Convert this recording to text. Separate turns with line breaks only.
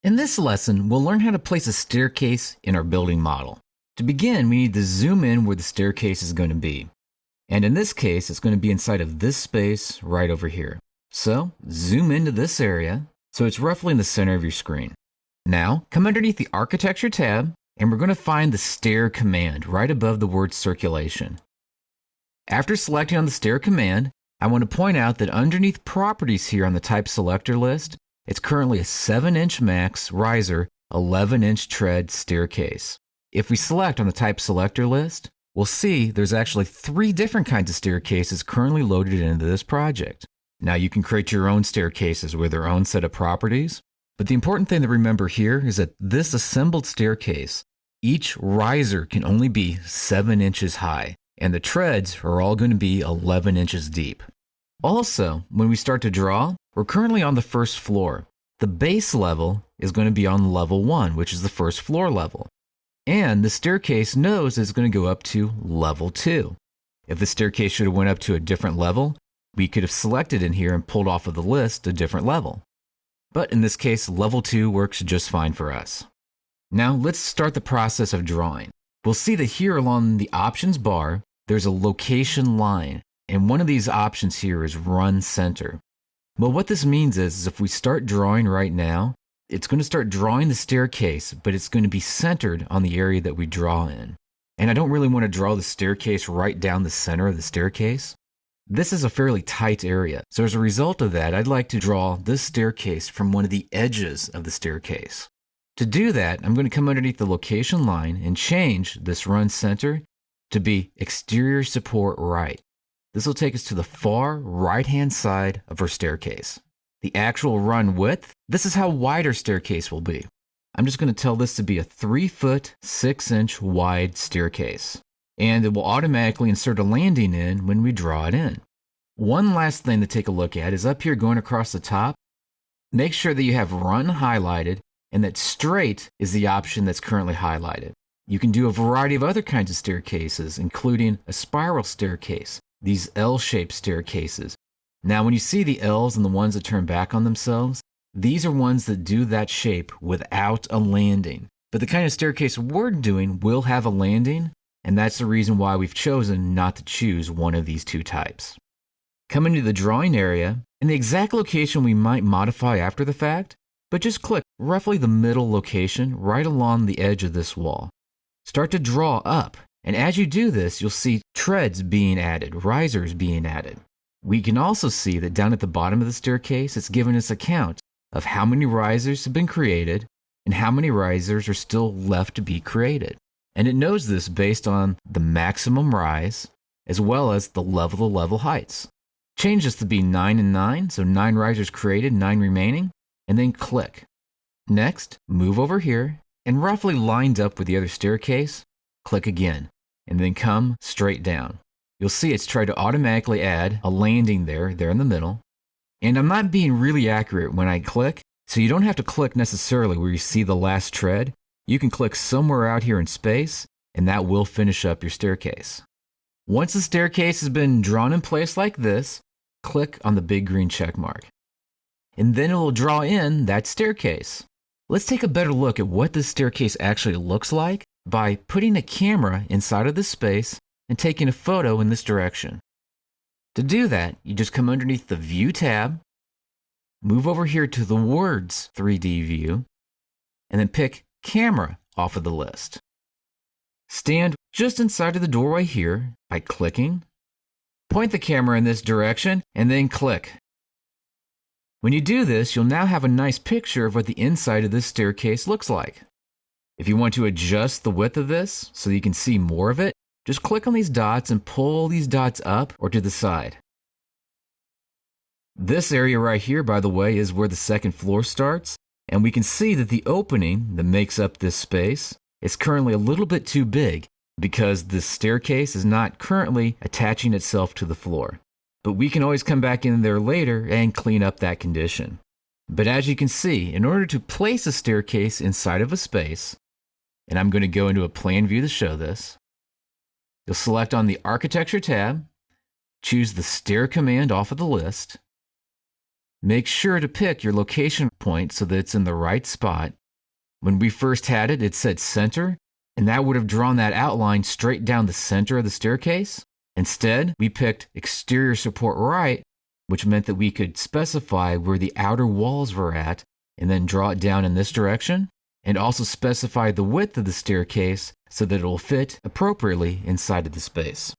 In this lesson, we'll learn how to place a staircase in our building model. To begin, we need to zoom in where the staircase is going to be. And in this case, it's going to be inside of this space right over here. So, zoom into this area, so it's roughly in the center of your screen. Now, come underneath the Architecture tab, and we're going to find the Stair command right above the word circulation. After selecting on the Stair command, I want to point out that underneath Properties here on the Type Selector list, it's currently a 7-inch max riser, 11-inch tread staircase. If we select on the Type Selector list, we'll see there's actually 3 different kinds of staircases currently loaded into this project. Now you can create your own staircases with their own set of properties, but the important thing to remember here is that this assembled staircase, each riser can only be 7 inches high, and the treads are all going to be 11 inches deep. Also, when we start to draw, we're currently on the first floor. The base level is going to be on level 1, which is the first floor level. And the staircase knows it's going to go up to level 2. If the staircase should have went up to a different level, we could have selected in here and pulled off of the list a different level. But in this case, level 2 works just fine for us. Now let's start the process of drawing. We'll see that here along the options bar, there's a location line. And one of these options here is Run Center. Well, what this means is if we start drawing right now, it's going to start drawing the staircase, but it's going to be centered on the area that we draw in. And I don't really want to draw the staircase right down the center of the staircase. This is a fairly tight area. So as a result of that, I'd like to draw this staircase from one of the edges of the staircase. To do that, I'm going to come underneath the location line and change this Run Center to be Exterior Support Right. This will take us to the far right-hand side of our staircase. The actual run width, this is how wide our staircase will be. I'm just going to tell this to be a 3-foot, 6-inch wide staircase. And it will automatically insert a landing in when we draw it in. One last thing to take a look at is up here going across the top. Make sure that you have Run highlighted and that Straight is the option that's currently highlighted. You can do a variety of other kinds of staircases, including a spiral staircase. These L-shaped staircases. Now when you see the L's and the ones that turn back on themselves, these are ones that do that shape without a landing. But the kind of staircase we're doing will have a landing, and that's the reason why we've chosen not to choose one of these 2 types. Come into the drawing area, and the exact location we might modify after the fact, but just click roughly the middle location right along the edge of this wall. Start to draw up. And as you do this, you'll see treads being added, risers being added. We can also see that down at the bottom of the staircase, it's given us a count of how many risers have been created and how many risers are still left to be created. And it knows this based on the maximum rise as well as the level-to-level heights. Change this to be 9 and 9, so 9 risers created, 9 remaining, and then click. Next, move over here, and roughly lined up with the other staircase, click again. And then come straight down. You'll see it's tried to automatically add a landing there in the middle. And I'm not being really accurate when I click, so you don't have to click necessarily where you see the last tread. You can click somewhere out here in space, and that will finish up your staircase. Once the staircase has been drawn in place like this, click on the big green check mark. And then it will draw in that staircase. Let's take a better look at what this staircase actually looks like by putting a camera inside of this space and taking a photo in this direction. To do that, you just come underneath the View tab, move over here to the Words 3D view, and then pick Camera off of the list. Stand just inside of the doorway here by clicking, point the camera in this direction, and then click. When you do this, you'll now have a nice picture of what the inside of this staircase looks like. If you want to adjust the width of this so that you can see more of it, just click on these dots and pull these dots up or to the side. This area right here, by the way, is where the second floor starts, and we can see that the opening that makes up this space is currently a little bit too big because this staircase is not currently attaching itself to the floor. But we can always come back in there later and clean up that condition. But as you can see, in order to place a staircase inside of a space, and I'm going to go into a plan view to show this, you'll select on the Architecture tab, choose the Stair command off of the list. Make sure to pick your location point so that it's in the right spot. When we first had it, it said center, and that would have drawn that outline straight down the center of the staircase. Instead, we picked exterior support right, which meant that we could specify where the outer walls were at and then draw it down in this direction, and also specify the width of the staircase so that it will fit appropriately inside of the space.